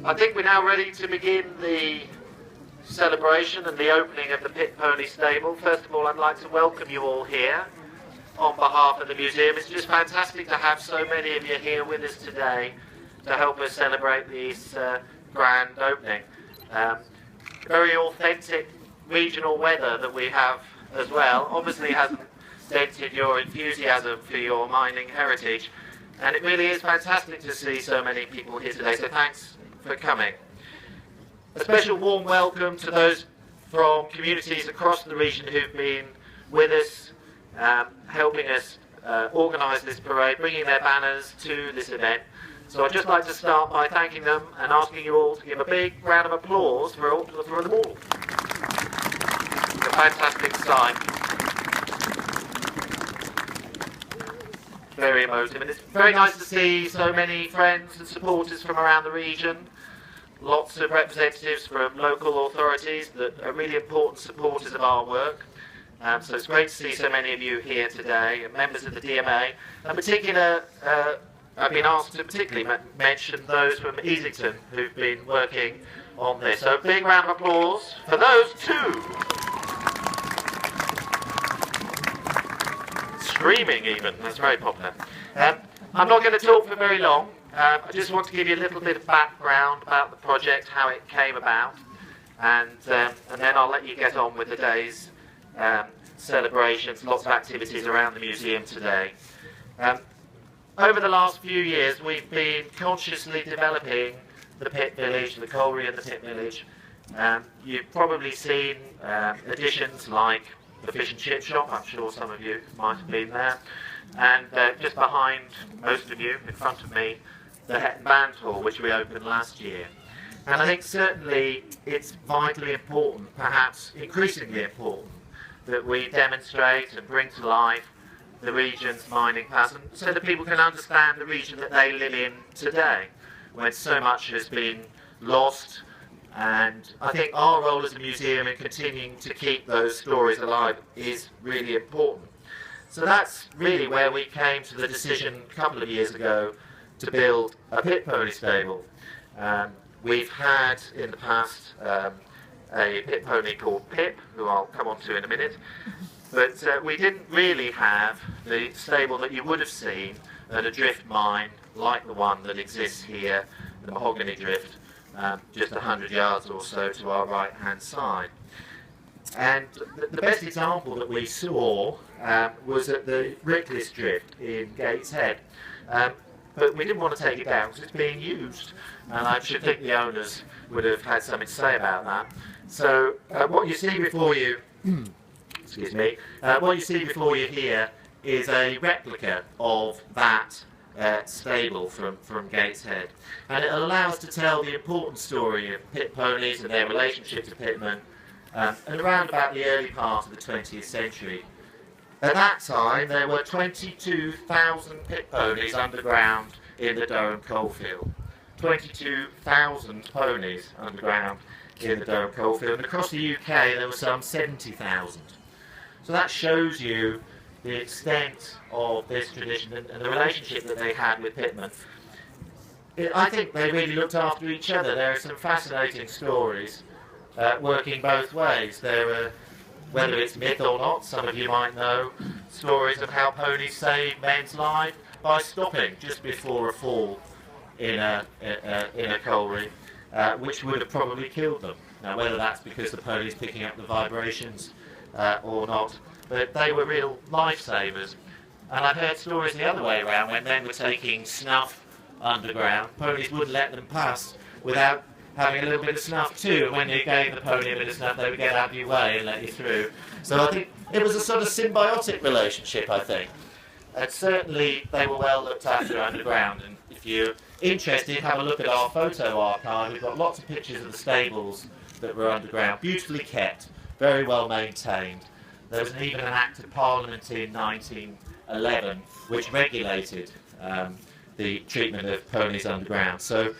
I think we're now ready to begin the celebration and the opening of the Pit Pony Stable. First of all, I'd like to welcome you all here on behalf of the museum. It's just fantastic to have so many of you here with us today to help us celebrate this grand opening. Very authentic regional weather that we have as well. Obviously hasn't dented your enthusiasm for your mining heritage, and it really is fantastic to see so many people here today, so thanks for coming. A special warm welcome to those from communities across the region who've been with us, helping us organise this parade, bringing their banners to this event. So I'd just like to start by thanking them and asking you all to give a big round of applause for them all. It's a fantastic sight. Very emotive, and it's very nice to see so many friends and supporters from around the region. Lots of representatives from local authorities that are really important supporters of our work. So it's great to see so many of you here today, and members of the DMA. In particular, I've been asked to particularly mention those from Easington who've been working on this. So a big round of applause for those two. Screaming even, that's very popular. I'm not going to talk for very long. I just want to give you a little bit of background about the project, how it came about, and then I'll let you get on with the day's celebrations, lots of activities around the museum today. Over the last few years, we've been consciously developing the Pit Village, the colliery and the Pit Village. You've probably seen additions like the fish and chip shop. I'm sure some of you might have been there. And just behind most of you, in front of me, the Hetton Band Hall, which we opened last year. And I think certainly it's vitally important, perhaps increasingly important, that we demonstrate and bring to life the region's mining past, so that people can understand the region that they live in today, when so much has been lost. And I think our role as a museum in continuing to keep those stories alive is really important. So that's really where we came to the decision a couple of years ago to build a pit pony stable. We've had in the past a pit pony called Pip, who I'll come on to in a minute, but we didn't really have the stable that you would have seen at a drift mine like the one that exists here, the Mahogany Drift, just 100 yards or so to our right hand side. And the best example that we saw was at the Rickless Drift in Gateshead. But we didn't want to take it down because it's being used, and I should think the owners would have had something to say about that. So what you see before you, excuse me, what you see before you here is a replica of that stable from Gateshead, and it allows to tell the important story of pit ponies and their relationship to pitmen, and around about the early part of the 20th century. At that time, there were 22,000 pit ponies underground in the Durham coalfield. 22,000 ponies underground in the Durham coalfield. And across the UK, there were some 70,000. So that shows you the extent of this tradition and the relationship that they had with pitmen. I think they really looked after each other. There are some fascinating stories working both ways. There are, whether it's myth or not, some of you might know stories of how ponies saved men's lives by stopping just before a fall in a colliery, which would have probably killed them. Now, whether that's because the pony's picking up the vibrations or not, but they were real lifesavers. And I've heard stories the other way around, when men were taking snuff underground, ponies wouldn't let them pass without having a little bit of snuff too, and when you gave the pony a bit of snuff, they would get out of your way and let you through. So I think it was a sort of symbiotic relationship, I think. And certainly they were well looked after underground, and if you're interested, have a look at our photo archive. We've got lots of pictures of the stables that were underground, beautifully kept, very well maintained. There was even an Act of Parliament in 1911 which regulated the treatment of ponies underground. So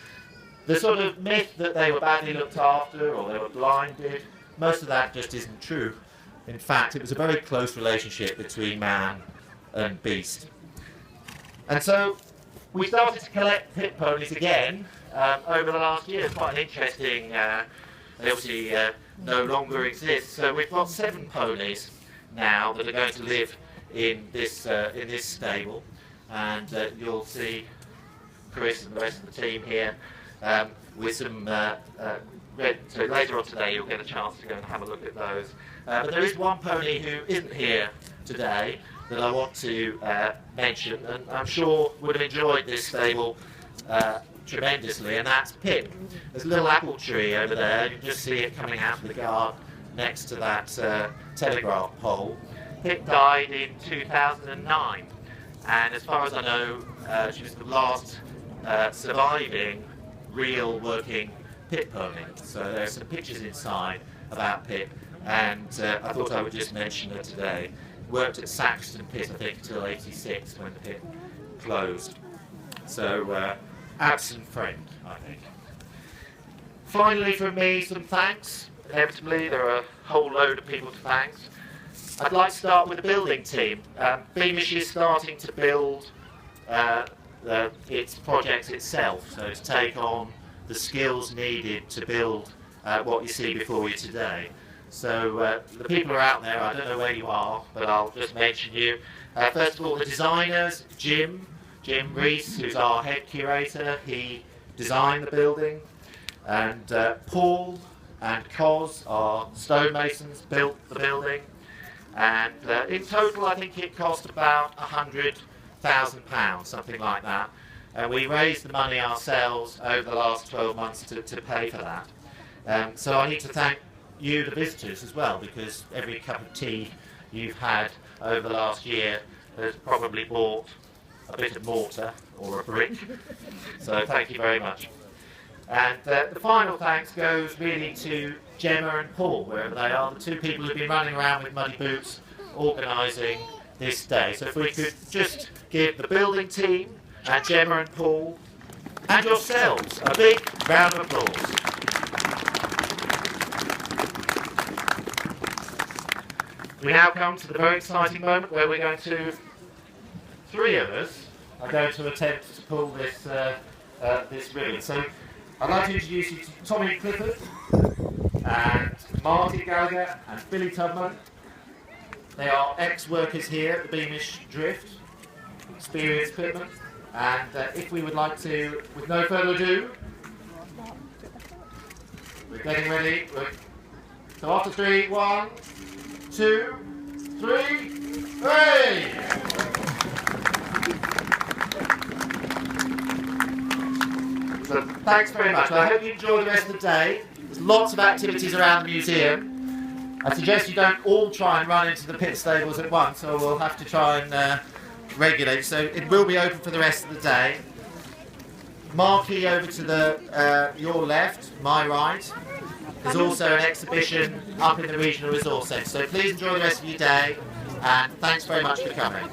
the sort of myth that they were badly looked after or they were blinded, most of that just isn't true. In fact, it was a very close relationship between man and beast. And so We started to collect pit ponies again over the last year. It's quite an interesting, they obviously no longer exist. So we've got 7 ponies now that are going to live in this stable, and you'll see Chris and the rest of the team here with some so later on today you'll get a chance to go and have a look at those. But there is one pony who isn't here today that I want to mention, and I'm sure would have enjoyed this stable tremendously, and that's Pip. There's a little apple tree over there. You can just see it coming out of the garden next to that telegraph pole. Pip died in 2009, and as far as I know, she was the last surviving real working pit pony. So there are some pictures inside about Pip, and I thought I would just mention her today. Worked at Saxton Pit, I think, until '86 when the pit closed. So absent friend, I think. Finally, from me, some thanks. Inevitably, there are a whole load of people to thank. I'd like to start with the building team. Beamish is starting to build its projects itself, so to take on the skills needed to build what you see before you today. So the people who are out there, I don't know where you are, but I'll just mention you. First of all, the designers, Jim Reese, who's our head curator, he designed the building, and Paul and Cos, our stonemasons, built the building, and in total I think it cost about £100,000, something like that, and we raised the money ourselves over the last 12 months to pay for that. So I need to thank you, the visitors, as well, because every cup of tea you've had over the last year has probably bought a bit of mortar or a brick. So thank you very much. And the final thanks goes really to Gemma and Paul, wherever they are, the 2 people who've been running around with muddy boots organising this day. So if we could just give the building team and Gemma and Paul and yourselves a big round of applause. We now come to the very exciting moment where we're going to, 3 of us are going to attempt to pull this this ribbon. So I'd like to introduce you to Tommy Clifford and Marty Gallagher and Billy Tubman. They are ex-workers here at the Beamish Drift, experienced pitmen, and if we would like to, with no further ado, we're getting ready. So after 3, 1, 2, 3, hooray! So thanks very much. I hope you enjoy the rest of the day. There's lots of activities around the museum. I suggest you don't all try and run into the pit stables at once, or we'll have to try and regulate. So it will be open for the rest of the day. Marquee over to the your left, my right. There's also an exhibition up in the Regional Resource Centre. So please enjoy the rest of your day, and thanks very much for coming.